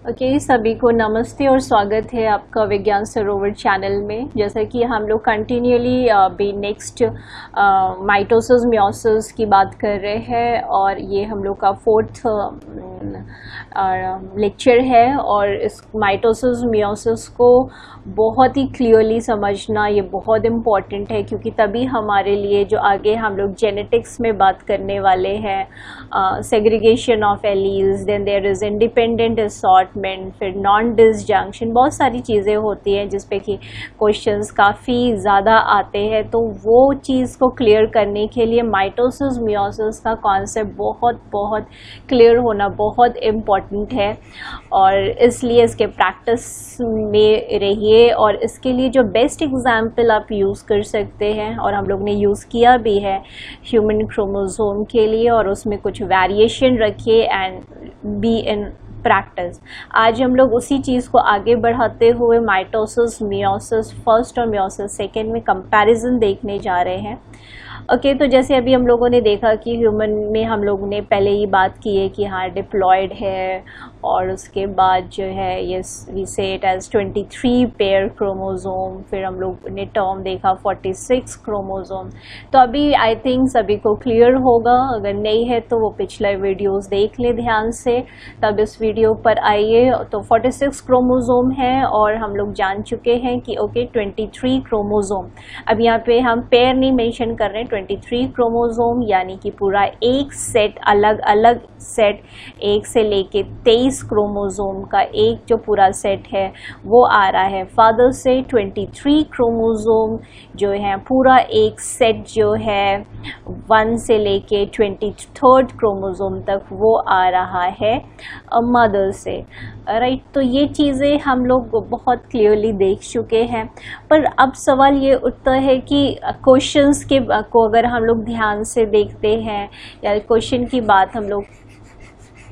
Okay सभी को नमस्ते और स्वागत है आपका विज्ञान सरोवर चैनल में। जैसा कि हम लोग कंटिन्यूअली भी नेक्स्ट माइटोसिस मियोसिस की बात कर रहे हैं और ये हम लोग का फोर्थ लेक्चर है। और इस माइटोसिस मियोसिस को बहुत ही क्लियरली समझना ये बहुत इम्पॉर्टेंट है, क्योंकि तभी हमारे लिए जो आगे हम लोग जेनेटिक्स में बात करने वाले हैं, segregation of alleles, then there is independent assortment, फिर नॉन डिसजंक्शन, बहुत सारी चीज़ें होती हैं जिस पे कि क्वेश्चंस काफ़ी ज़्यादा आते हैं। तो वो चीज़ को क्लियर करने के लिए माइटोसिस मियोसिस का कॉन्सेप्ट बहुत बहुत क्लियर होना बहुत इम्पॉर्टेंट है, और इसलिए इसके प्रैक्टिस में रहिए। और इसके लिए जो बेस्ट एग्जाम्पल आप यूज़ कर सकते हैं, और हम लोग ने यूज़ किया भी है ह्यूमन क्रोमोसोम के लिए, और उसमें कुछ वेरिएशन रखिए एंड बी इन प्रैक्टिस। आज हम लोग उसी चीज़ को आगे बढ़ाते हुए माइटोसिस मियोसिस फर्स्ट और मियोसिस सेकेंड में कंपैरिजन देखने जा रहे हैं। ओके, तो जैसे अभी हम लोगों ने देखा कि ह्यूमन में हम लोग ने पहले ही बात की है कि हाँ डिप्लॉयड है, और उसके बाद जो है ये वी से इट एज 23 पेयर क्रोमोसोम। फिर हम लोग ने टर्म देखा 46 क्रोमोसोम। तो अभी आई थिंक सभी को क्लियर होगा, अगर नहीं है तो वो पिछले वीडियोस देख ले ध्यान से, तब इस वीडियो पर आइए। तो 46 क्रोमोसोम है, और हम लोग जान चुके हैं कि ओके 23 क्रोमोसोम। अब यहाँ पे हम पेयर नहीं मेंशन कर रहे हैं, 23 क्रोमोसोम यानी कि पूरा एक सेट, अलग अलग सेट, एक से लेके 23 क्रोमोसोम का एक जो पूरा सेट है वो आ रहा है फादर से। 23 क्रोमोसोम जो है पूरा एक सेट जो है 1 से लेके 23rd क्रोमोसोम तक वो आ रहा है मदर से, राइट। तो ये चीज़ें हम लोग बहुत क्लियरली देख चुके हैं। पर अब सवाल ये उठता है कि क्वेश्चंस के को अगर हम लोग ध्यान से देखते हैं, या क्वेश्चन की बात हम लोग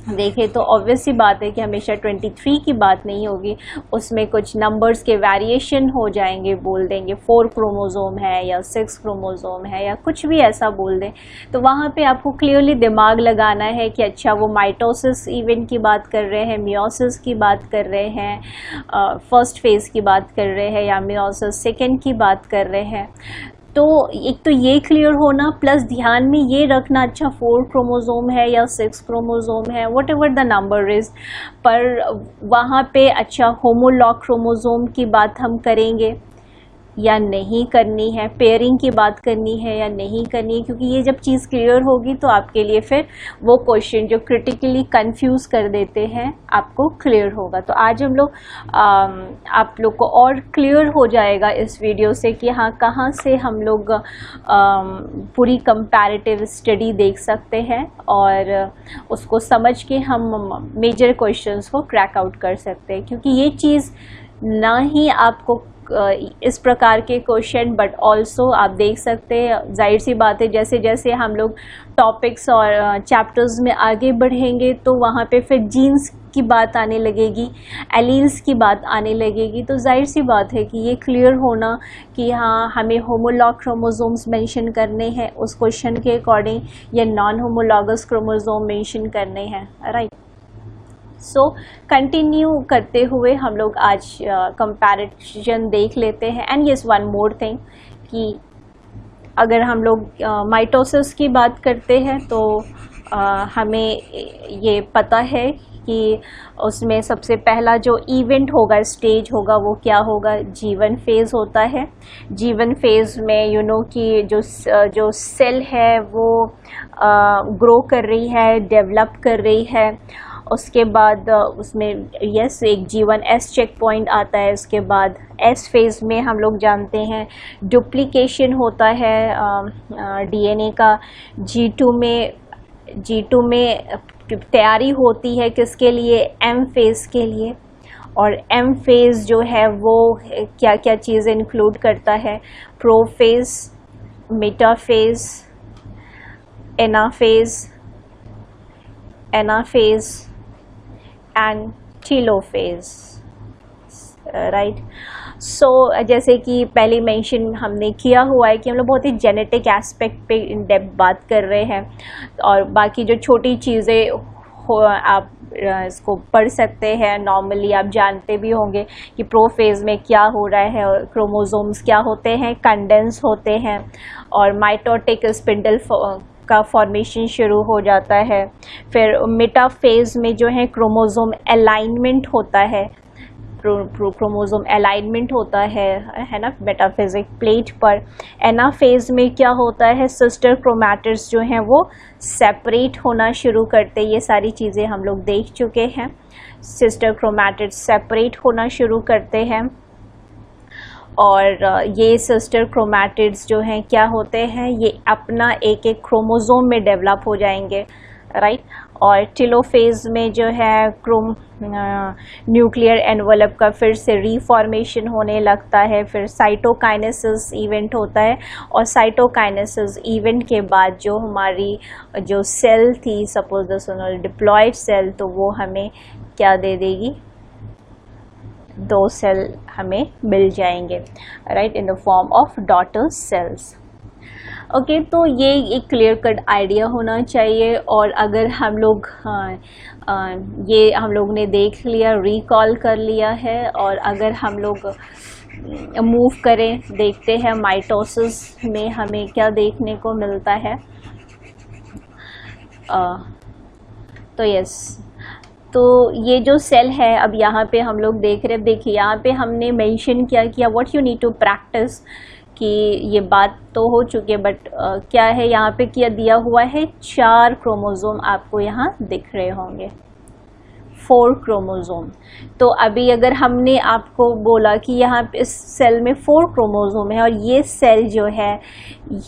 देखें, तो ऑब्वियस सी बात है कि हमेशा 23 की बात नहीं होगी, उसमें कुछ नंबर्स के वेरिएशन हो जाएंगे। बोल देंगे 4 क्रोमोसोम है या 6 क्रोमोसोम है या कुछ भी ऐसा बोल दें, तो वहाँ पे आपको क्लियरली दिमाग लगाना है कि अच्छा वो माइटोसिस इवेंट की बात कर रहे हैं, मियोसिस की बात कर रहे हैं, फर्स्ट फेज़ की बात कर रहे हैं, या मियोसिस सेकेंड की बात कर रहे हैं। तो एक तो ये क्लियर होना, प्लस ध्यान में ये रखना अच्छा 4 क्रोमोसोम है या 6 क्रोमोसोम है, what ever the number is, पर वहाँ पे अच्छा होमोलॉग क्रोमोसोम की बात हम करेंगे या नहीं करनी है, पेयरिंग की बात करनी है या नहीं करनी है, क्योंकि ये जब चीज़ क्लियर होगी तो आपके लिए फिर वो क्वेश्चन जो क्रिटिकली कंफ्यूज कर देते हैं आपको क्लियर होगा। तो आज हम लोग आप लोग को और क्लियर हो जाएगा इस वीडियो से कि हाँ कहाँ से हम लोग पूरी कंपैरेटिव स्टडी देख सकते हैं, और उसको समझ के हम मेजर क्वेश्चंस को क्रैक आउट कर सकते हैं। क्योंकि ये चीज़ ना ही आपको इस प्रकार के क्वेश्चन, बट ऑल्सो आप देख सकते हैं, जाहिर सी बात है जैसे जैसे हम लोग टॉपिक्स और चैप्टर्स में आगे बढ़ेंगे तो वहाँ पे फिर जीन्स की बात आने लगेगी, एलील्स की बात आने लगेगी। तो जाहिर सी बात है कि ये क्लियर होना कि हाँ हमें होमोलॉग क्रोमोसोम्स मेंशन करने हैं उस क्वेश्चन के अकॉर्डिंग, या नॉन होमोलॉगस क्रोमोसोम मेंशन करने हैं, राइट। सो कंटिन्यू करते हुए हम लोग आज कंपैरिजन देख लेते हैं। And yes one more thing कि अगर हम लोग माइटोसिस की बात करते हैं तो हमें ये पता है कि उसमें सबसे पहला जो इवेंट होगा, स्टेज होगा, वो क्या होगा, जीवन फेज़ होता है। जीवन फेज़ में यू नो कि जो सेल है वो ग्रो कर रही है, डेवलप कर रही है। उसके बाद उसमें यस एक जीवन एस चेक पॉइंट आता है। उसके बाद एस फेज़ में हम लोग जानते हैं डुप्लीकेशन होता है डीएनए का। G2 में तैयारी होती है किसके लिए, एम फेज़ के लिए। और एम फेज़ जो है वो क्या क्या चीज़ इंक्लूड करता है, prophase, metaphase, anaphase and telophase, right. So जैसे कि पहले मेंशन हमने किया हुआ है कि हम लोग बहुत ही जेनेटिक एस्पेक्ट पे इन डेप्थ बात कर रहे हैं, और बाकी जो छोटी चीज़ें आप इसको पढ़ सकते हैं। नॉर्मली आप जानते भी होंगे कि प्रोफेज में क्या हो रहा है, और क्रोमोसोम्स क्या होते हैं, कंडेंस होते हैं, और माइटोटिक स्पिंडल का फॉर्मेशन शुरू हो जाता है। फिर मेटाफेज में जो है क्रोमोसोम अलाइनमेंट होता है, क्रोमोसोम अलाइनमेंट होता है ना, मेटाफेजिक प्लेट पर। एनाफेज में क्या होता है, सिस्टर क्रोमैटिड्स जो हैं वो सेपरेट होना शुरू करते हैं। ये सारी चीज़ें हम लोग देख चुके हैं। सिस्टर क्रोमैटिड्स सेपरेट होना शुरू करते हैं, और ये सिस्टर क्रोमैटिड्स जो हैं क्या होते हैं, ये अपना एक एक क्रोमोसोम में डेवलप हो जाएंगे, राइट। और टेलोफेज में जो है न्यूक्लियर एनवलप का फिर से रीफॉर्मेशन होने लगता है। फिर साइटोकाइनेसिस इवेंट होता है, और साइटोकाइनेसिस इवेंट के बाद जो हमारी जो सेल थी, सपोज दिस डिप्लॉयड सेल, तो वो हमें क्या दे देगी, 2 सेल हमें मिल जाएंगे, right, in the form of daughter cells. Okay, तो ये एक क्लियर कट आइडिया होना चाहिए। और अगर हम लोग ये हम लोग ने देख लिया, रिकॉल कर लिया है, और अगर हम लोग मूव करें, देखते हैं माइटोसिस में हमें क्या देखने को मिलता है। तो यस, तो ये जो सेल है, अब यहाँ पे हम लोग देख रहे हैं, देखिए यहाँ पे हमने मेंशन क्या किया, what you need to practise, कि ये बात तो हो चुकी है, बट क्या है यहाँ पे किया दिया हुआ है, 4 क्रोमोसोम आपको यहाँ दिख रहे होंगे, 4 क्रोमोसोम। तो अभी अगर हमने आपको बोला कि यहाँ पे इस सेल में 4 क्रोमोसोम है, और ये सेल जो है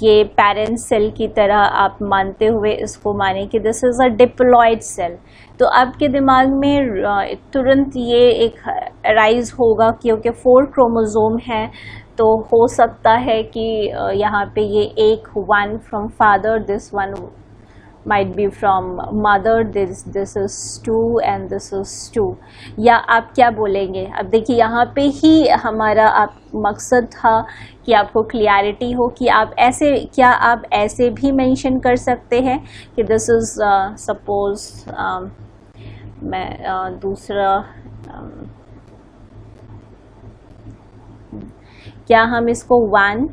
ये पेरेंट सेल की तरह आप मानते हुए इसको माने कि this is a diploid cell, तो आपके दिमाग में तुरंत ये एक राइज होगा, क्योंकि 4 क्रोमोसोम है, तो हो सकता है कि यहाँ पे ये एक 1 from father, this 1 might be from mother, this is 2 and this is 2, या आप क्या बोलेंगे। अब देखिए यहाँ पे ही हमारा मकसद था कि आपको क्लियरिटी हो कि आप ऐसे, क्या आप ऐसे भी मेंशन कर सकते हैं कि दिस इज सपोज, मैं दूसरा क्या हम इसको 1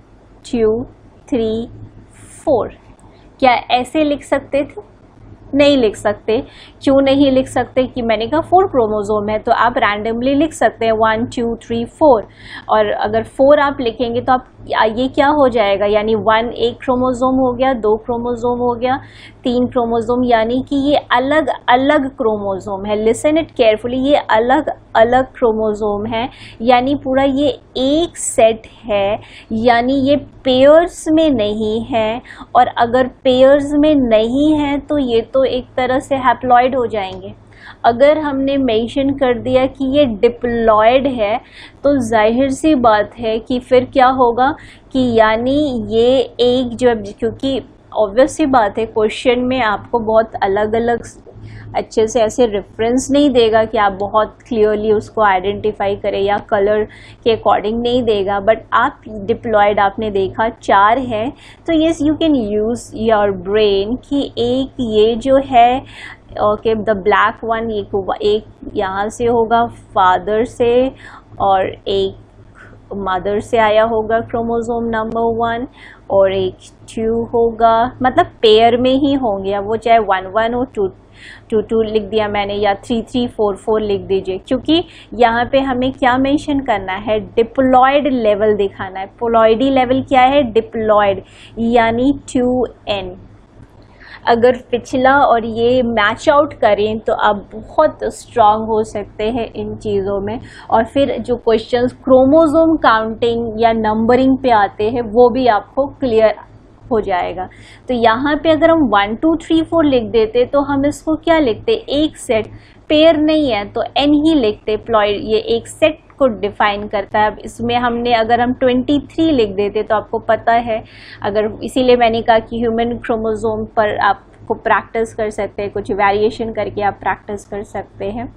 2 3 4 क्या ऐसे लिख सकते थे? नहीं लिख सकते। क्यों नहीं लिख सकते? कि मैंने कहा 4 क्रोमोसोम है, तो आप रैंडमली लिख सकते हैं 1 2 3 4, और अगर 4 आप लिखेंगे तो आप ये क्या हो जाएगा, यानी 1 एक क्रोमोसोम हो गया, 2 क्रोमोसोम हो गया, 3 क्रोमोसोम, यानी कि ये अलग अलग क्रोमोसोम है। लिसन इट केयरफुली, ये अलग अलग क्रोमोसोम है, यानी पूरा ये एक सेट है, यानी ये पेयर्स में नहीं है, और अगर पेयर्स में नहीं है तो ये तो एक तरह से हैप्लॉइड हो जाएंगे। अगर हमने मेंशन कर दिया कि ये डिप्लॉयड है, तो जाहिर सी बात है कि फिर क्या होगा कि यानी ये एक जो, क्योंकि ऑब्वियस सी बात है क्वेश्चन में आपको बहुत अलग अलग अच्छे से ऐसे रेफरेंस नहीं देगा कि आप बहुत क्लियरली उसको आइडेंटिफाई करें, या कलर के अकॉर्डिंग नहीं देगा, बट आप डिप्लॉयड आपने देखा 4 है, तो yes you can use your brain कि एक ये जो है, ओके, द ब्लैक वन, एक यहाँ से होगा फादर से, और एक मदर से आया होगा क्रोमोसोम नंबर 1, और एक 2 होगा, मतलब पेयर में ही होंगे। अब वो चाहे 1 1 हो, 2 2 2 लिख दिया मैंने, या 3 3 4 4 लिख दीजिए, क्योंकि यहाँ पे हमें क्या मेंशन करना है, डिप्लॉयड लेवल दिखाना है। प्लॉयडी लेवल क्या है? डिप्लॉयड, यानी 2n। अगर पिछला और ये मैच आउट करें तो आप बहुत स्ट्रांग हो सकते हैं इन चीज़ों में, और फिर जो क्वेश्चंस क्रोमोसोम काउंटिंग या नंबरिंग पे आते हैं वो भी आपको क्लियर हो जाएगा। तो यहाँ पे अगर हम 1 2 3 4 लिख देते तो हम इसको क्या लिखते, एक सेट, पेयर नहीं है तो n ही लिखते, प्लॉयड ये एक सेट को डिफाइन करता है। अब इसमें हमने अगर हम 23 लिख देते तो आपको पता है, अगर इसीलिए मैंने कहा कि ह्यूमन क्रोमोसोम पर आपको प्रैक्टिस कर सकते हैं, कुछ वेरिएशन करके आप प्रैक्टिस कर सकते हैं।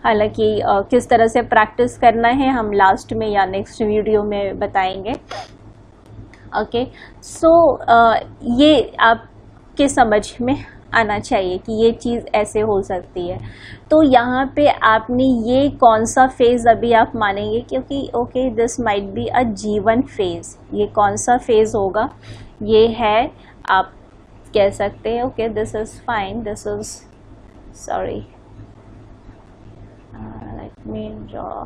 हालांकि किस तरह से प्रैक्टिस करना है हम लास्ट में या नेक्स्ट वीडियो में बताएंगे। ओके, सो ये आपके समझ में आना चाहिए कि ये चीज़ ऐसे हो सकती है। तो यहाँ पे आपने ये कौन सा फेज़ अभी आप मानेंगे, क्योंकि okay this might be a G1 phase, ये कौन सा फेज़ होगा, ये है, आप कह सकते हैं okay this is fine, this is sorry let me draw,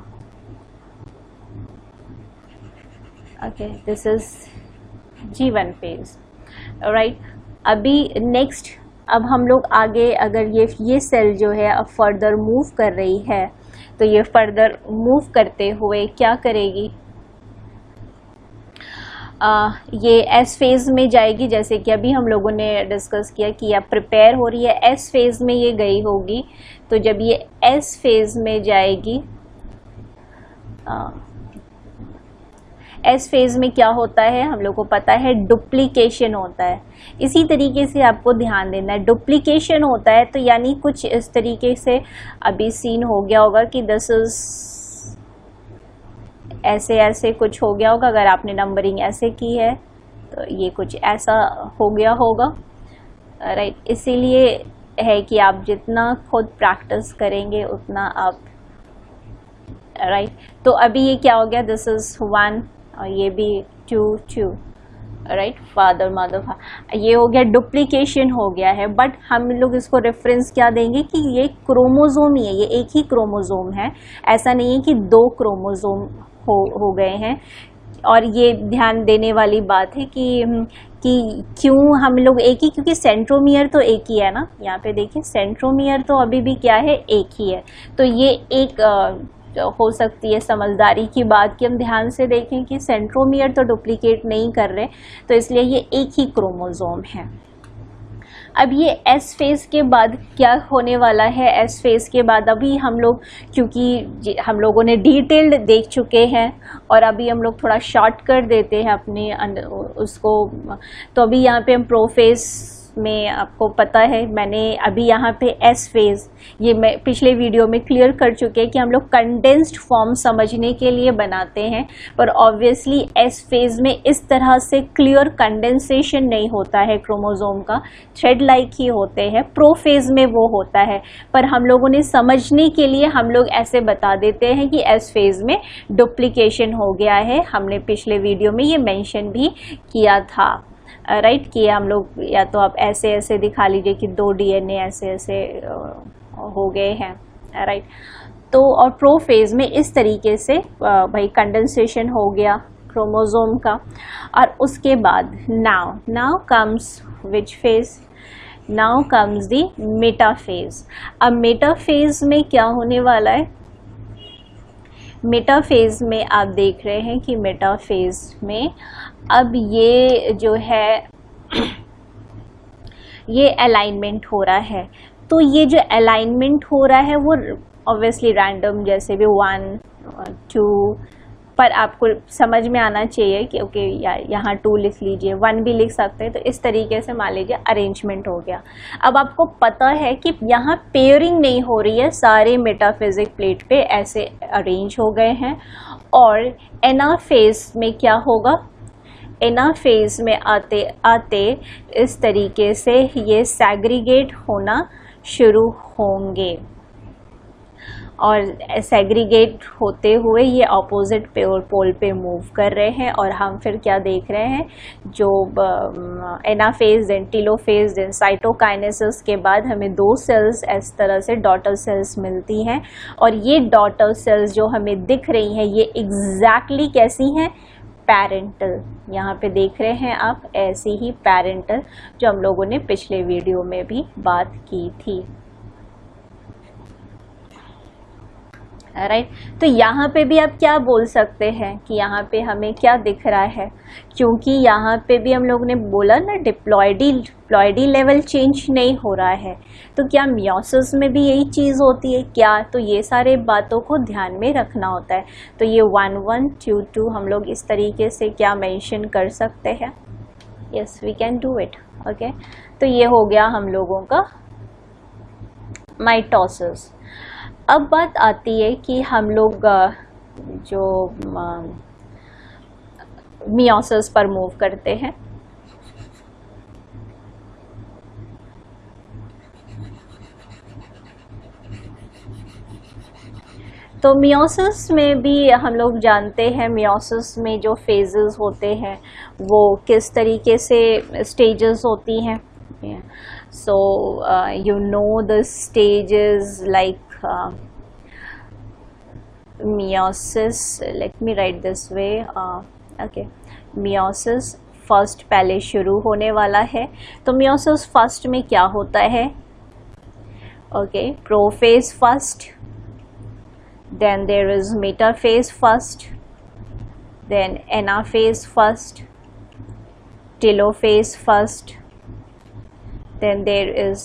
okay this is G1 phase, right. अभी नेक्स्ट, अब हम लोग आगे, अगर ये सेल जो है अब फर्दर मूव कर रही है, तो ये फर्दर मूव करते हुए क्या करेगी, ये एस फेज़ में जाएगी, जैसे कि अभी हम लोगों ने डिस्कस किया कि अब प्रिपेयर हो रही है, एस फेज़ में ये गई होगी। तो जब ये एस फेज़ में जाएगी, एस फेज़ में क्या होता है हम लोग को पता है, डुप्लीकेशन होता है। इसी तरीके से आपको ध्यान देना है, डुप्लीकेशन होता है तो यानी कुछ इस तरीके से अभी सीन हो गया होगा कि दिस इज ऐसे ऐसे कुछ हो गया होगा, अगर आपने नंबरिंग ऐसे की है तो ये कुछ ऐसा हो गया होगा, राइट। इसीलिए है कि आप जितना खुद प्रैक्टिस करेंगे उतना आप, राइट। तो अभी ये क्या हो गया, दिस इज 1 और ये भी 2 2, राइट, फादर मदर, ये हो गया, डुप्लीकेशन हो गया है। बट हम लोग इसको रेफरेंस क्या देंगे कि ये क्रोमोजोम ही है, ये एक ही क्रोमोजोम है, ऐसा नहीं है कि 2 क्रोमोजोम हो गए हैं। और ये ध्यान देने वाली बात है कि क्यों हम लोग एक ही, क्योंकि सेंट्रोमियर तो एक ही है ना, यहाँ पे देखिए सेंट्रोमियर तो अभी भी क्या है, एक ही है। तो ये एक हो सकती है समझदारी की बात कि हम ध्यान से देखें कि सेंट्रोमियर तो डुप्लीकेट नहीं कर रहे, तो इसलिए ये एक ही क्रोमोजोम है। अब ये एस फेज़ के बाद क्या होने वाला है, एस फेज़ के बाद अभी हम लोग, क्योंकि हम लोगों ने डिटेल्ड देख चुके हैं और अभी हम लोग थोड़ा शॉर्ट कर देते हैं अपने उसको, तो अभी यहाँ पे हम प्रोफेज में, आपको पता है मैंने अभी यहाँ पे एस फेज़, ये मैं पिछले वीडियो में क्लियर कर चुके हैं कि हम लोग कंडेंस्ड फॉर्म समझने के लिए बनाते हैं, पर ऑब्वियसली एस फेज़ में इस तरह से क्लियर कंडेंसेशन नहीं होता है क्रोमोसोम का, थ्रेड लाइक ही होते हैं। प्रोफेज में वो होता है, पर हम लोगों ने समझने के लिए हम लोग ऐसे बता देते हैं कि एस फेज़ में डुप्लीकेशन हो गया है। हमने पिछले वीडियो में ये मेंशन भी किया था, राइट, कि हम लोग या तो आप ऐसे ऐसे दिखा लीजिए कि 2 डीएनए ऐसे ऐसे हो गए हैं, राइट। तो और प्रोफेज में इस तरीके से भाई कंडेंसेशन हो गया क्रोमोसोम का। और उसके बाद now comes which phase, now comes the metaphase. अब मेटाफेज में क्या होने वाला है, मेटाफेज में आप देख रहे हैं कि मेटाफेज में अब ये जो है ये अलाइनमेंट हो रहा है। तो ये जो अलाइनमेंट हो रहा है वो ऑब्वियसली रैंडम, जैसे भी 1 2, पर आपको समझ में आना चाहिए कि ओके यहाँ 2 लिख लीजिए, 1 भी लिख सकते हैं। तो इस तरीके से मान लीजिए अरेंजमेंट हो गया। अब आपको पता है कि यहाँ पेयरिंग नहीं हो रही है, सारे मेटाफिजिक प्लेट पे ऐसे अरेंज हो गए हैं। और एनाफेज में क्या होगा, एनाफेज में आते आते इस तरीके से ये सैग्रीगेट होना शुरू होंगे और सैग्रीगेट होते हुए ये ऑपोजिट पोल पे मूव कर रहे हैं। और हम फिर क्या देख रहे हैं, जो anaphase then telophase then cytokinesis के बाद हमें 2 सेल्स इस तरह से डॉटर सेल्स मिलती हैं। और ये डॉटर सेल्स जो हमें दिख रही हैं ये एग्जैक्टली कैसी हैं, पैरेंटल। यहाँ पे देख रहे हैं आप ऐसी ही पैरेंटल, जो हम लोगों ने पिछले वीडियो में भी बात की थी, राइट। तो यहाँ पे भी आप क्या बोल सकते हैं कि यहाँ पे हमें क्या दिख रहा है, क्योंकि यहाँ पे भी हम लोग ने बोला ना डिप्लॉयडी लेवल चेंज नहीं हो रहा है। तो क्या मियोसिस में भी यही चीज़ होती है क्या, तो ये सारे बातों को ध्यान में रखना होता है। तो ये 1 1 2 2 हम लोग इस तरीके से क्या मेंशन कर सकते हैं, yes we can do it, okay. तो ये हो गया हम लोगों का माइटोसिस। अब बात आती है कि हम लोग जो मियोसिस पर मूव करते हैं, तो मियोसिस में भी हम लोग जानते हैं, मियोसिस में जो फेजेस होते हैं वो किस तरीके से स्टेजेस होती हैं. So you know the stages like meiosis. Let me write this way. Okay, meiosis first पहले शुरू होने वाला है. तो meiosis फर्स्ट में क्या होता है? Okay, prophase first, then there is metaphase first, then anaphase first, telophase first, then there is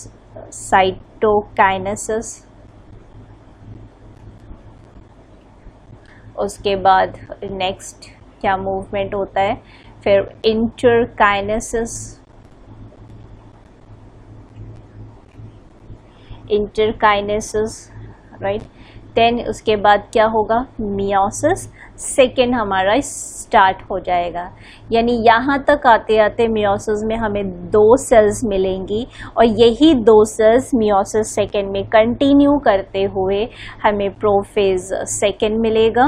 cytokinesis. उसके बाद नेक्स्ट क्या मूवमेंट होता है? फिर इंटरकाइनेसिस, राइट. देन उसके बाद क्या होगा? मियोसिस सेकेंड हमारा स्टार्ट हो जाएगा. यानी यहाँ तक आते आते मियोसिस में हमें 2 सेल्स मिलेंगी और यही 2 सेल्स मियोसिस सेकेंड में कंटिन्यू करते हुए हमें प्रोफेज सेकेंड मिलेगा.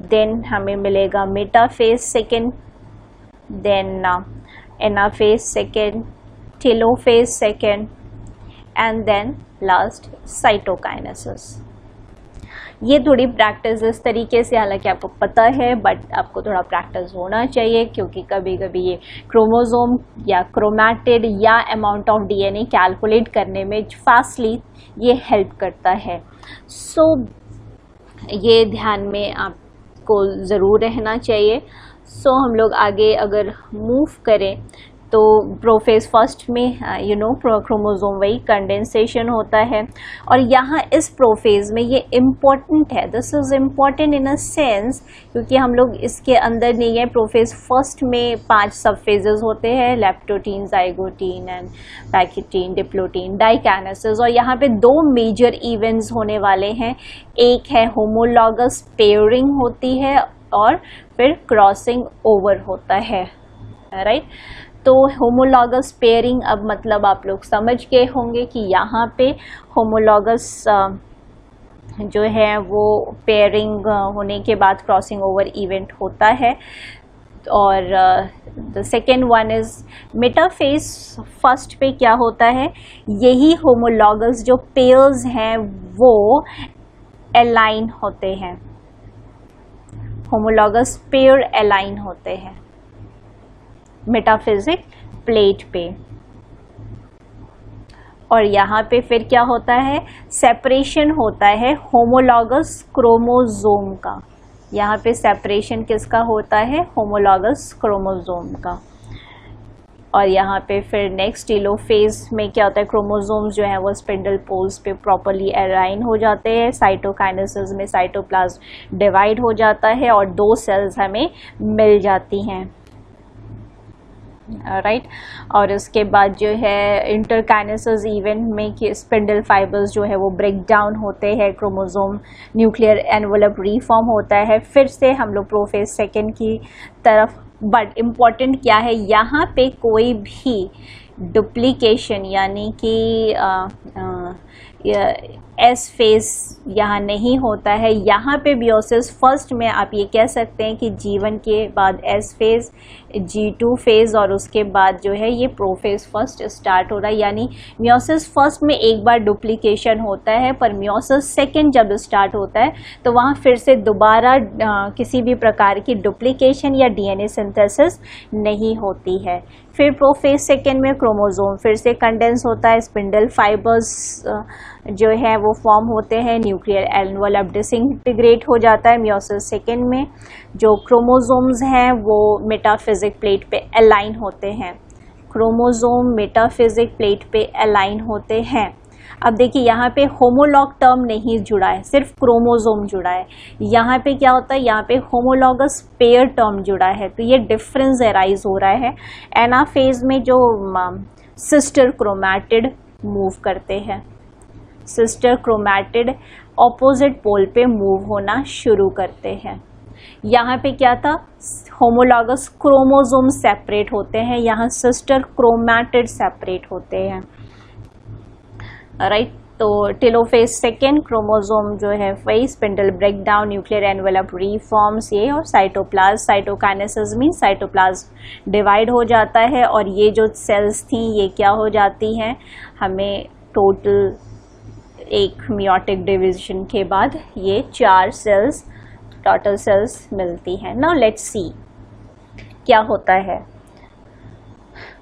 देन हमें मिलेगा metaphase second, then anaphase second, telophase second, and then last cytokinesis. ये थोड़ी प्रैक्टिस इस तरीके से, हालांकि आपको पता है बट आपको थोड़ा प्रैक्टिस होना चाहिए, क्योंकि कभी कभी ये क्रोमोसोम या क्रोमैटिड या अमाउंट ऑफ डीएनए कैलकुलेट करने में फास्टली ये हेल्प करता है. सो ये ध्यान में आपको ज़रूर रहना चाहिए. सो हम लोग आगे अगर मूव करें तो प्रोफेज फर्स्ट में क्रोमोसोम वही कंडेंसेशन होता है. और यहाँ इस प्रोफेज में ये इम्पॉर्टेंट है. This is important in a sense क्योंकि हम लोग इसके अंदर नहीं है. प्रोफेज फर्स्ट में 5 सब फेजेस होते हैं, leptotene, zygotene and pachytene, diplotene, diakinesis. और यहाँ पे 2 मेजर इवेंट्स होने वाले हैं. एक है होमोलॉगस पेयरिंग होती है और फिर क्रॉसिंग ओवर होता है, राइट. तो होमोलॉगस पेयरिंग, अब मतलब आप लोग समझ गए होंगे कि यहाँ पे होमोलॉगस जो है वो पेयरिंग होने के बाद क्रॉसिंग ओवर इवेंट होता है. और the second one is metaphase first पे क्या होता है? यही होमोलॉगस जो पेयर्स हैं वो अलाइन होते हैं, होमोलॉगस पेयर अलाइन होते हैं मेटाफिजिक प्लेट पे. और यहाँ पे फिर क्या होता है? सेपरेशन होता है होमोलॉगस क्रोमोसोम का. यहाँ पे सेपरेशन किसका होता है? होमोलॉगस क्रोमोसोम का. और यहाँ पे फिर नेक्स्ट टेलोफेज में क्या होता है? क्रोमोसोम्स जो है वो स्पिंडल पोल्स पे प्रॉपरली अलाइन हो जाते हैं. साइटोकाइनेसिस में साइटोप्लाज्म डिवाइड हो जाता है और 2 सेल्स हमें मिल जाती हैं, राइट. और इसके बाद जो है इंटरकाइनेसिस इवेंट में कि स्पिंडल फाइबर्स जो है वो ब्रेक डाउन होते हैं, क्रोमोसोम न्यूक्लियर एनवलप रीफॉर्म होता है. फिर से हम लोग प्रोफेज सेकेंड की तरफ. बट इम्पॉर्टेंट क्या है? यहाँ पे कोई भी डुप्लीकेशन यानी कि एस फेज यहाँ नहीं होता है. यहाँ पे मियोसिस फर्स्ट में आप ये कह सकते हैं कि जीवन के बाद एस फेज, G2 फेज और उसके बाद जो है ये प्रोफेज फर्स्ट स्टार्ट हो रहा है. यानी मियोसिस फर्स्ट में एक बार डुप्लीकेशन होता है, पर मियोसिस सेकेंड जब स्टार्ट होता है तो वहाँ फिर से दोबारा किसी भी प्रकार की डुप्लीकेशन या डीएनए सिंथेसिस नहीं होती है. फिर प्रोफेज सेकेंड में क्रोमोसोम फिर से कंडेंस होता है, स्पिंडल फाइबर्स जो है वो फॉर्म होते हैं, न्यूक्लियर एनवलप डिसइंटीग्रेट हो जाता है. मियोसिस सेकेंड में जो क्रोमोसोम्स हैं वो मेटाफिजिक प्लेट पे अलाइन होते हैं. क्रोमोसोम मेटाफिजिक प्लेट पे अलाइन होते हैं. अब देखिए यहाँ पे होमोलॉग टर्म नहीं जुड़ा है, सिर्फ क्रोमोसोम जुड़ा है. यहाँ पे क्या होता है? यहाँ पे होमोलॉगस पेयर टर्म जुड़ा है. तो ये डिफरेंस अराइज हो रहा है. एनाफेज में जो सिस्टर क्रोमैटिड मूव करते हैं, सिस्टर क्रोमैटिड ऑपोजिट पोल पे मूव होना शुरू करते हैं. यहाँ पे क्या था? होमोलॉगस क्रोमोसोम सेपरेट होते हैं, यहाँ सिस्टर क्रोमैटिड सेपरेट होते हैं, राइट. तो टेलोफेज सेकेंड, क्रोमोसोम जो है वही स्पिंडल ब्रेकडाउन, न्यूक्लियर एनवेलप रीफॉर्म्स ये, और cytoplasm, cytokinesis mean cytoplasm divide हो जाता है, और ये जो सेल्स थी ये क्या हो जाती हैं, हमें टोटल एक मियोटिक डिवीजन के बाद ये 4 सेल्स, टोटल सेल्स मिलती हैं। नाउ लेट्स सी क्या होता है।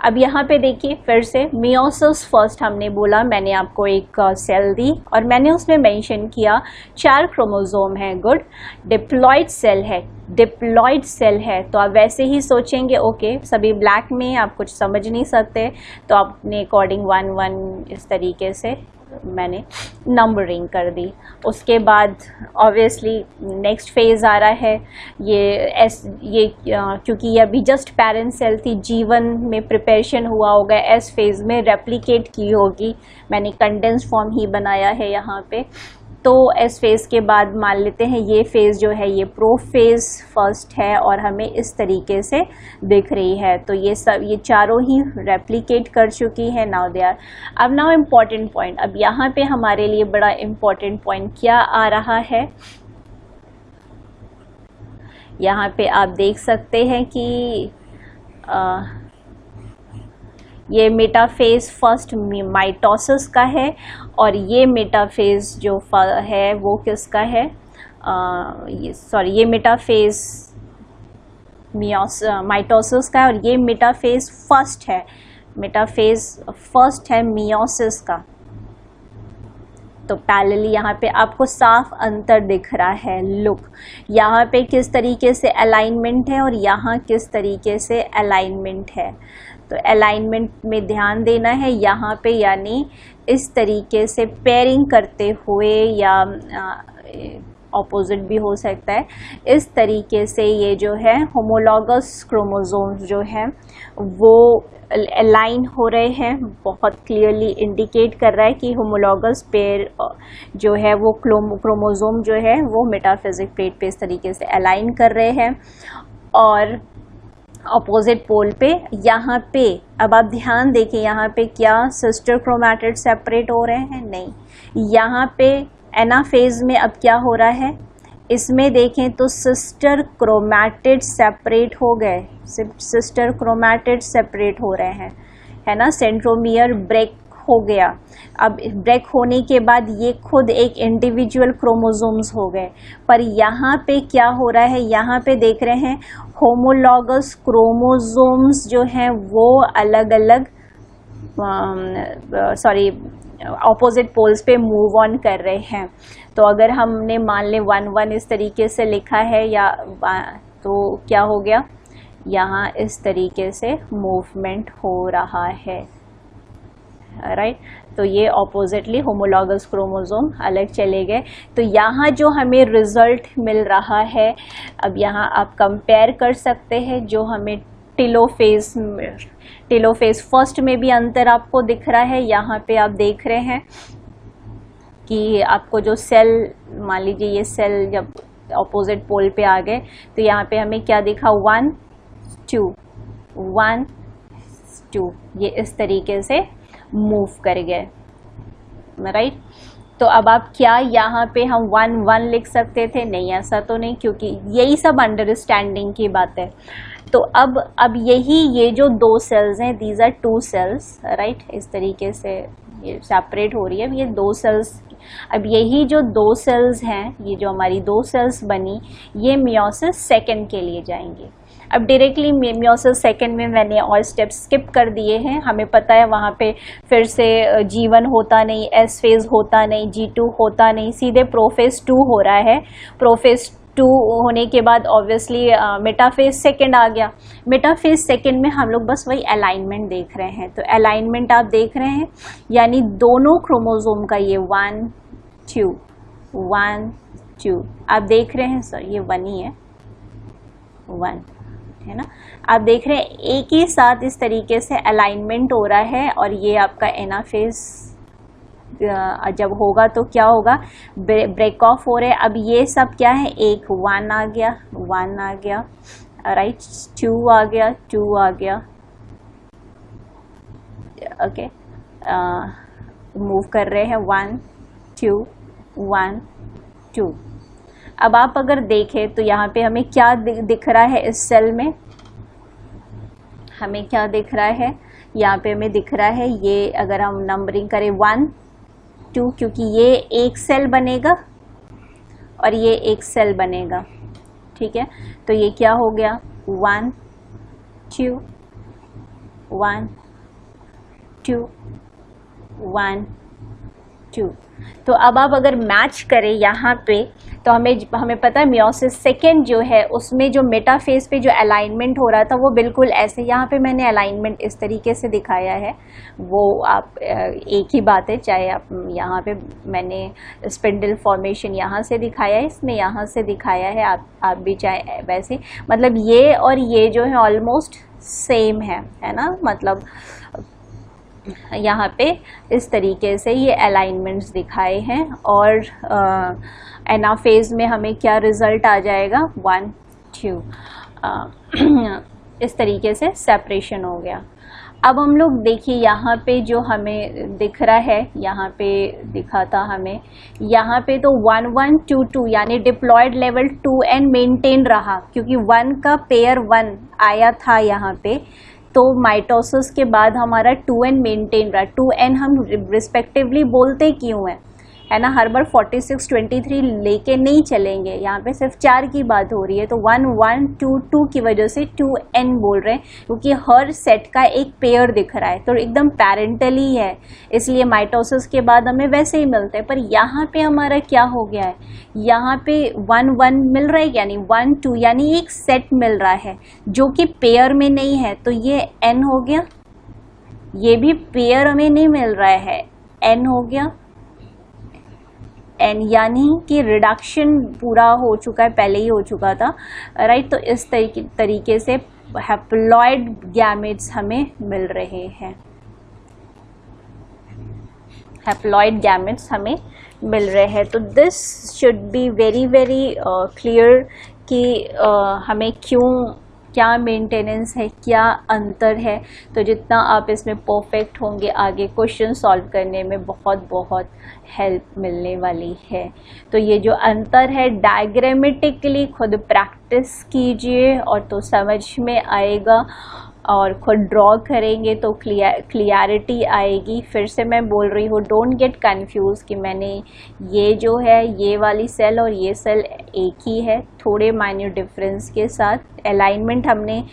अब यहाँ पे देखिए फिर से मियोसिस फर्स्ट हमने बोला, मैंने आपको एक सेल दी और मैंने उसमें मेंशन किया 4 क्रोमोसोम है, गुड। डिप्लॉइड सेल है, डिप्लॉइड सेल है तो आप वैसे ही सोचेंगे ओके सभी ब्लैक में, आप कुछ समझ नहीं सकते तो अपने अकॉर्डिंग 1 1 इस तरीके से मैंने नंबरिंग कर दी। उसके बाद ऑब्वियसली नेक्स्ट फेज़ आ रहा है, ये क्योंकि ये अभी जस्ट पेरेंट सेल थी, जीवन में प्रिपरेशन हुआ होगा, एस फेज़ में रेप्लिकेट की होगी, मैंने कंडेंस्ड फॉर्म ही बनाया है यहाँ पे। तो एस फेज़ के बाद मान लेते हैं ये फेज़ जो है ये प्रोफेज़ फर्स्ट है और हमें इस तरीके से दिख रही है। तो ये सब ये चारों ही रेप्लिकेट कर चुकी है। नाउ दे आर, अब नाउ इम्पॉर्टेंट पॉइंट, अब यहाँ पे हमारे लिए बड़ा इम्पॉर्टेंट पॉइंट क्या आ रहा है, यहाँ पे आप देख सकते हैं कि ये मेटाफेज फर्स्ट माइटोसिस का है और ये मेटाफेज जो है वो किसका है, ये मेटाफेज माइटोसिस का है और ये मेटाफेज फर्स्ट है, मेटाफेज फर्स्ट है मियोसिस का। तो पैरेलली यहाँ पे आपको साफ अंतर दिख रहा है। लुक, यहाँ पे किस तरीके से अलाइनमेंट है और यहाँ किस तरीके से अलाइनमेंट है। तो अलाइनमेंट में ध्यान देना है यहाँ पे, यानी इस तरीके से पेयरिंग करते हुए, या ऑपोजिट भी हो सकता है, इस तरीके से ये जो है होमोलॉगस क्रोमोसोम्स जो हैं वो अलाइन हो रहे हैं। बहुत क्लियरली इंडिकेट कर रहा है कि होमोलॉगस पेयर जो है वो क्रोमोसोम जो है वो मेटाफिजिक प्लेट पे इस तरीके से अलाइन कर रहे हैं। और अपोजिट पोल पे यहाँ पे अब आप ध्यान देखिए, यहाँ पे क्या सिस्टर क्रोमैटिड सेपरेट हो रहे हैं, नहीं। यहाँ पे एनाफेज में अब क्या हो रहा है, इसमें देखें तो सिस्टर क्रोमैटिड सेपरेट हो गए, सिस्टर क्रोमैटिड सेपरेट हो रहे हैं, है ना। सेंट्रोमियर ब्रेक हो गया। अब ब्रेक होने के बाद ये खुद एक इंडिविजुअल क्रोमोसोम्स हो गए, पर यहाँ पे क्या हो रहा है, यहाँ पे देख रहे हैं होमोलॉगस क्रोमोसोम्स जो हैं वो अलग अलग ऑपोजिट पोल्स पे मूव ऑन कर रहे हैं। तो अगर हमने मान ले 1 1 इस तरीके से लिखा है या तो क्या हो गया, यहाँ इस तरीके से मूवमेंट हो रहा है, राइट। तो ये ऑपोजिटली होमोलॉगस क्रोमोसोम अलग चले गए। तो यहाँ जो हमें रिजल्ट मिल रहा है, अब यहाँ आप कंपेयर कर सकते हैं, जो हमें टेलोफेज फर्स्ट में भी अंतर आपको दिख रहा है। यहाँ पे आप देख रहे हैं कि आपको जो सेल, मान लीजिए ये सेल जब ऑपोजिट पोल पे आ गए तो यहाँ पे हमें क्या दिखा, 1 2 1 2, ये इस तरीके से मूव कर गए, राइट। तो अब आप क्या यहाँ पे हम 1 1 लिख सकते थे, नहीं, ऐसा तो नहीं, क्योंकि यही सब अंडरस्टैंडिंग की बात है। तो अब ये जो 2 सेल्स हैं, दीज आर 2 सेल्स, राइट, इस तरीके से ये सेपरेट हो रही है, ये 2 सेल्स। अब यही जो 2 सेल्स हैं, ये जो हमारी 2 सेल्स बनी, ये मियोसिस सेकेंड के लिए जाएंगे। अब डायरेक्टली मियोसिस सेकेंड में मैंने और स्टेप्स स्किप कर दिए हैं, हमें पता है वहाँ पे फिर से G1 होता नहीं, एस फेज होता नहीं, G2 होता नहीं, सीधे प्रोफेज 2 हो रहा है। प्रोफेज 2 होने के बाद ऑब्वियसली मेटाफेज सेकेंड आ गया। मेटाफेज सेकेंड में हम लोग बस वही अलाइनमेंट देख रहे हैं। तो अलाइनमेंट आप देख रहे हैं, यानी दोनों क्रोमोसोम का ये 1 2 1 2 आप देख रहे हैं, सर ये 1 ही है, 1 है ना। आप देख रहे हैं एक ही साथ इस तरीके से अलाइनमेंट हो रहा है। और ये आपका एनाफेज जब होगा तो क्या होगा, ब्रेक ऑफ हो रहे हैं। अब ये सब क्या है, एक 1 आ गया, 1 आ गया, राइट, 2 आ गया, 2 आ गया, ओके, मूव कर रहे हैं 1 2 1 2। अब आप अगर देखें तो यहाँ पे हमें क्या दिख रहा है, इस सेल में हमें क्या दिख रहा है, यहाँ पे हमें दिख रहा है ये, अगर हम नंबरिंग करें 1 2, क्योंकि ये एक सेल बनेगा और ये एक सेल बनेगा, ठीक है। तो ये क्या हो गया 1 2 1 2 1 2। तो अब आप अगर मैच करें यहाँ पे तो हमें पता है मियोसिस सेकेंड जो है उसमें जो मेटाफेज पे जो अलाइनमेंट हो रहा था वो बिल्कुल ऐसे, यहाँ पे मैंने अलाइनमेंट इस तरीके से दिखाया है, वो आप एक ही बात है, चाहे आप यहाँ पे मैंने स्पिंडल फॉर्मेशन यहाँ से दिखाया है, इसमें यहाँ से दिखाया है, आप भी चाहे वैसे, मतलब ये और ये जो है ऑलमोस्ट सेम है ना, मतलब यहाँ पे इस तरीके से ये अलाइनमेंट्स दिखाए हैं। और एनाफेज में हमें क्या रिजल्ट आ जाएगा 1 2, इस तरीके से सेपरेशन हो गया। अब हम लोग देखिए यहाँ पे जो हमें दिख रहा है, यहाँ पे दिखा था हमें, यहाँ पे तो 1 1 2 2 यानी डिप्लॉयड लेवल 2n मेंटेन रहा, क्योंकि 1 का पेयर 1 आया था यहाँ पे, तो माइटोसिस के बाद हमारा 2n मेंटेन रहा। 2n हम रिस्पेक्टिवली बोलते क्यों है ना, हर बार 46 23 लेके नहीं चलेंगे, यहाँ पे सिर्फ 4 की बात हो रही है, तो 1 1 2 2 की वजह से 2n बोल रहे हैं, क्योंकि हर सेट का एक पेयर दिख रहा है, तो एकदम पैरेंटली है, इसलिए माइटोसिस के बाद हमें वैसे ही मिलते हैं। पर यहाँ पे हमारा क्या हो गया है, यहाँ पे 1 1 मिल रहा है, यानी 1 2 यानी एक सेट मिल रहा है जो कि पेयर में नहीं है, तो ये n हो गया, ये भी पेयर हमें नहीं मिल रहा है, n हो गया n, यानी कि रिडक्शन पूरा हो चुका है, पहले ही हो चुका था, राइट। तो इस तरीके से हैप्लॉइड गैमेट्स हमें मिल रहे हैं, हैप्लॉइड गैमेट्स हमें मिल रहे हैं। तो this should be very very clear कि हमें क्या मेंटेनेंस है, क्या अंतर है। तो जितना आप इसमें परफेक्ट होंगे, आगे क्वेश्चन सॉल्व करने में बहुत बहुत हेल्प मिलने वाली है। तो ये जो अंतर है डायग्रामेटिकली खुद प्रैक्टिस कीजिए और तो समझ में आएगा, और खुद ड्रॉ करेंगे तो क्लियरिटी आएगी। फिर से मैं बोल रही हूँ, डोंट गेट कंफ्यूज कि मैंने ये जो है ये वाली सेल और ये सेल एक ही है, थोड़े माइन्यूट डिफरेंस के साथ। अलाइनमेंट हमने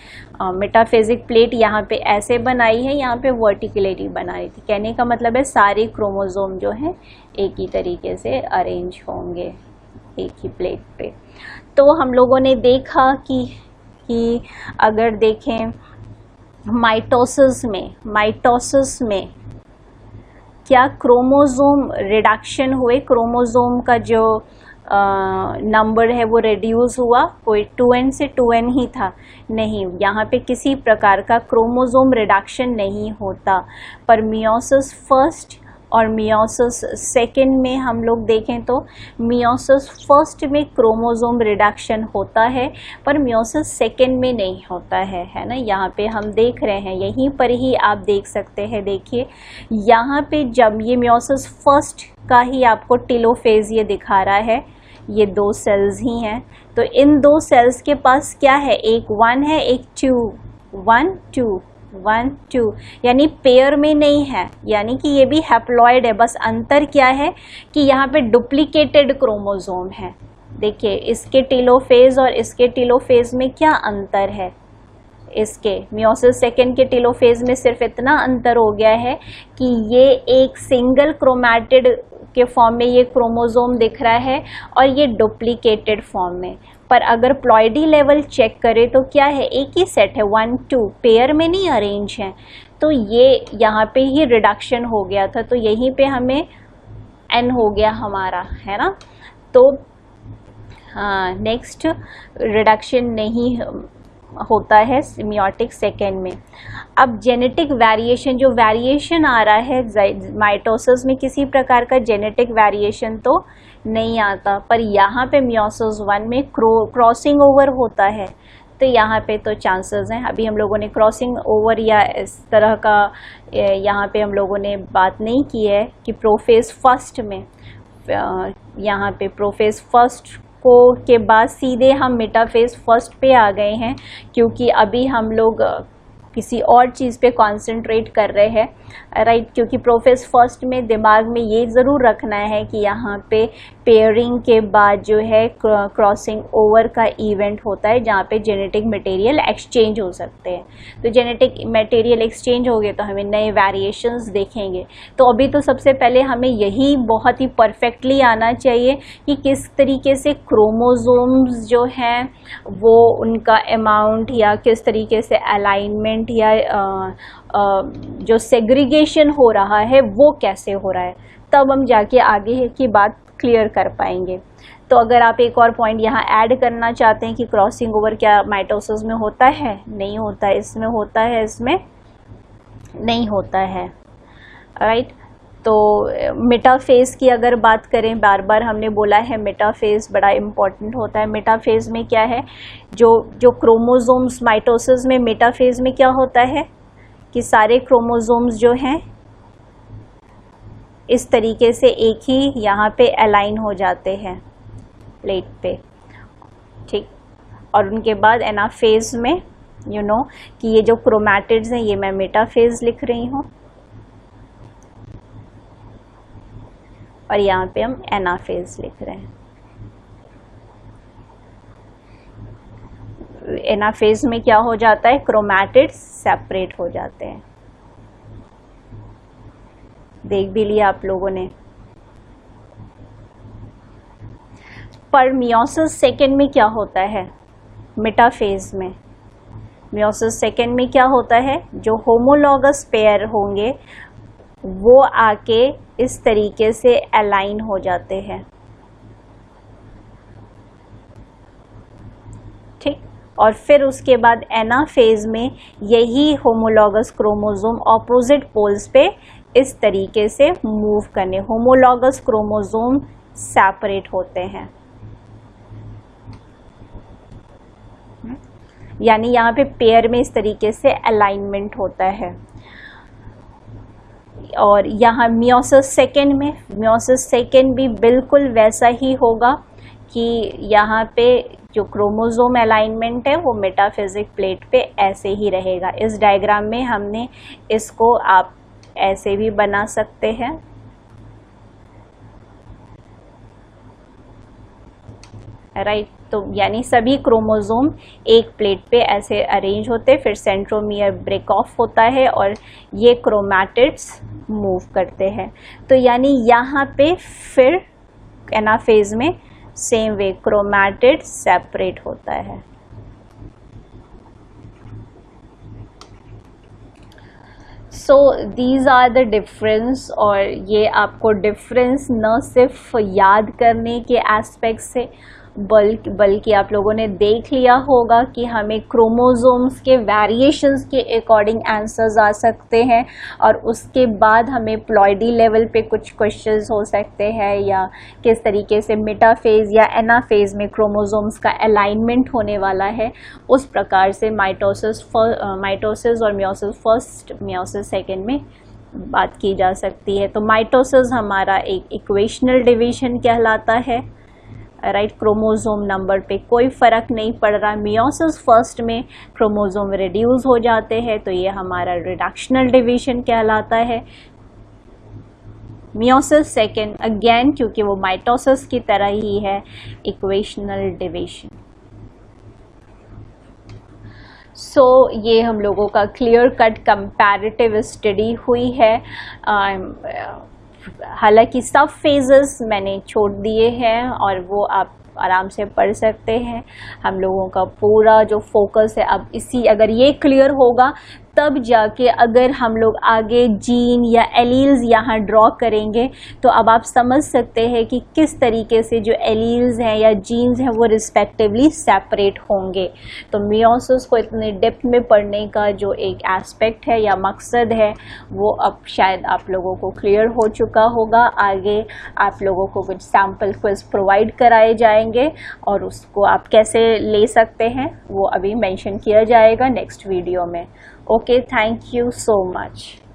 मेटाफेजिक प्लेट यहाँ पे ऐसे बनाई है, यहाँ पे वर्टिकलिटी बनाई थी। कहने का मतलब है सारे क्रोमोसोम जो हैं एक ही तरीके से अरेंज होंगे एक ही प्लेट पे। तो हम लोगों ने देखा कि अगर देखें माइटोसिस में क्या क्रोमोसोम रिडक्शन हुए, क्रोमोसोम का जो नंबर है वो रिड्यूस हुआ, कोई 2n से 2n ही था, नहीं, यहाँ पे किसी प्रकार का क्रोमोसोम रिडक्शन नहीं होता। पर मियोसिस फर्स्ट और मियोसिस सेकेंड में हम लोग देखें तो मियोसिस फर्स्ट में क्रोमोसोम रिडक्शन होता है, पर मियोसिस सेकेंड में नहीं होता है ना। यहाँ पे हम देख रहे हैं, यहीं पर ही आप देख सकते हैं, देखिए यहाँ पे जब ये मियोसिस फर्स्ट का ही आपको टेलोफेज ये दिखा रहा है, ये 2 सेल्स ही हैं, तो इन 2 सेल्स के पास क्या है, एक 1 है, एक 2, 1 2 1 2, यानी पेयर में नहीं है, यानी कि ये भी हैप्लॉइड है। बस अंतर क्या है कि यहाँ पे डुप्लीकेटेड क्रोमोसोम है। देखिए इसके टेलोफेज और इसके टेलोफेज में क्या अंतर है, इसके मियोसिस सेकेंड के टेलोफेज में सिर्फ इतना अंतर हो गया है कि ये एक सिंगल क्रोमैटिड के फॉर्म में ये क्रोमोसोम दिख रहा है और ये डुप्लीकेटेड फॉर्म में। पर अगर प्लॉइडी लेवल चेक करें तो क्या है, एक ही सेट है 1 2, पेयर में नहीं अरेंज है, तो ये यहाँ पे ही रिडक्शन हो गया था, तो यहीं पे हमें n हो गया हमारा, है ना। तो नेक्स्ट रिडक्शन नहीं होता है मियोटिक सेकेंड में। अब जेनेटिक वेरिएशन, जो वेरिएशन आ रहा है माइटोसिस में, किसी प्रकार का जेनेटिक वेरिएशन तो नहीं आता, पर यहाँ पे मियोसिस 1 में क्रॉसिंग ओवर होता है, तो यहाँ पे तो चांसेस हैं। अभी हम लोगों ने क्रॉसिंग ओवर या इस तरह का यहाँ पे हम लोगों ने बात नहीं की है कि प्रोफेज फर्स्ट में, यहाँ पे प्रोफेज फर्स्ट को के बाद सीधे हम मेटाफेज फर्स्ट पे आ गए हैं, क्योंकि अभी हम लोग किसी और चीज़ पे कंसंट्रेट कर रहे हैं, राइट। क्योंकि प्रोफेज फर्स्ट में दिमाग में ये ज़रूर रखना है कि यहाँ पे पेयरिंग के बाद जो है क्रॉसिंग ओवर का इवेंट होता है, जहाँ पे जेनेटिक मटेरियल एक्सचेंज हो सकते हैं। तो जेनेटिक मटेरियल एक्सचेंज हो गए तो हमें नए वेरिएशंस देखेंगे। तो अभी तो सबसे पहले हमें यही बहुत ही परफेक्टली आना चाहिए कि किस तरीके से क्रोमोसोम्स जो हैं वो उनका अमाउंट या किस तरीके से अलाइनमेंट या जो सेग्रीगेशन हो रहा है वो कैसे हो रहा है, तब हम जाके आगे की बात क्लियर कर पाएंगे। तो अगर आप एक और पॉइंट यहाँ ऐड करना चाहते हैं कि क्रॉसिंग ओवर क्या माइटोसिस में होता है, नहीं होता है, इसमें होता है, इसमें नहीं होता है, राइट। तो मेटाफेज की अगर बात करें, बार बार हमने बोला है मेटाफेज बड़ा इम्पॉर्टेंट होता है। मेटाफेज में क्या है, जो क्रोमोसोम्स माइटोसिस में मेटाफेज में क्या होता है कि सारे क्रोमोसोम्स जो हैं इस तरीके से एक ही यहाँ पे अलाइन हो जाते हैं प्लेट पे, ठीक। और उनके बाद एनाफेज में यू नो कि ये जो क्रोमैटिड्स हैं, ये मैं मेटाफेज लिख रही हूँ और यहाँ पे हम एनाफेज लिख रहे हैं। एनाफेज में क्या हो जाता है, क्रोमैटिड्स सेपरेट हो जाते हैं। देख भी लिया आप लोगों ने। पर मियोसिस सेकेंड में क्या होता है, मेटाफेज में मियोसिस सेकेंड में क्या होता है, जो होमोलॉगस पेयर होंगे वो आके इस तरीके से अलाइन हो जाते हैं, ठीक। और फिर उसके बाद एनाफेज में यही होमोलॉगस क्रोमोसोम ऑपोजिट पोल्स पे इस तरीके से मूव करने, होमोलॉगस क्रोमोसोम सेपरेट होते हैं। यानी यहाँ पे पेयर में इस तरीके से अलाइनमेंट होता है। और यहाँ मियोसिस सेकेंड भी बिल्कुल वैसा ही होगा कि यहाँ पे जो क्रोमोसोम अलाइनमेंट है वो मेटाफिजिक प्लेट पे ऐसे ही रहेगा। इस डायग्राम में हमने इसको आप ऐसे भी बना सकते हैं, राइट। तो यानी सभी क्रोमोसोम एक प्लेट पे ऐसे अरेंज होते, फिर सेंट्रोमियर ब्रेक ऑफ होता है और ये क्रोमैटिड्स मूव करते हैं। तो यानी यहाँ पे फिर एनाफेज में सेम वे क्रोमैटिड सेपरेट होता है। So these are the difference, और ये आपको डिफरेंस न सिर्फ याद करने के एस्पेक्ट से बल्कि आप लोगों ने देख लिया होगा कि हमें क्रोमोसोम्स के वेरिएशंस के अकॉर्डिंग आंसर्स आ सकते हैं, और उसके बाद हमें प्लॉइडी लेवल पे कुछ क्वेश्चंस हो सकते हैं, या किस तरीके से मेटाफेज या एनाफेज में क्रोमोसोम्स का अलाइनमेंट होने वाला है। उस प्रकार से माइटोसिस और मियोसिस फर्स्ट मियोसिस सेकेंड में बात की जा सकती है। तो माइटोसिस हमारा एक इक्वेशनल डिवीजन कहलाता है, राइट। क्रोमोसोम नंबर पे कोई फ़र्क नहीं पड़ रहा। मियोसिस फर्स्ट में क्रोमोसोम रिड्यूस हो जाते हैं, तो ये हमारा रिडक्शनल डिवीजन कहलाता है। मियोसिस सेकेंड अगेन, क्योंकि वो माइटोसिस की तरह ही है, इक्वेशनल डिवीजन। सो ये हम लोगों का क्लियर कट कंपैरेटिव स्टडी हुई है। हालांकि सब फेजेस मैंने छोड़ दिए हैं और वो आप आराम से पढ़ सकते हैं। हम लोगों का पूरा जो फोकस है अब इसी, अगर ये क्लियर होगा तब जाके अगर हम लोग आगे जीन या एलील्स यहाँ ड्रॉ करेंगे तो अब आप समझ सकते हैं कि किस तरीके से जो एलील्स हैं या जीन्स हैं वो रिस्पेक्टिवली सेपरेट होंगे। तो मियोसिस को इतने डेप्थ में पढ़ने का जो एक एस्पेक्ट है या मकसद है वो अब शायद आप लोगों को क्लियर हो चुका होगा। आगे आप लोगों को कुछ सैम्पल क्विज प्रोवाइड कराए जाएंगे और उसको आप कैसे ले सकते हैं वो अभी मेंशन किया जाएगा नेक्स्ट वीडियो में। Okay, thank you so much.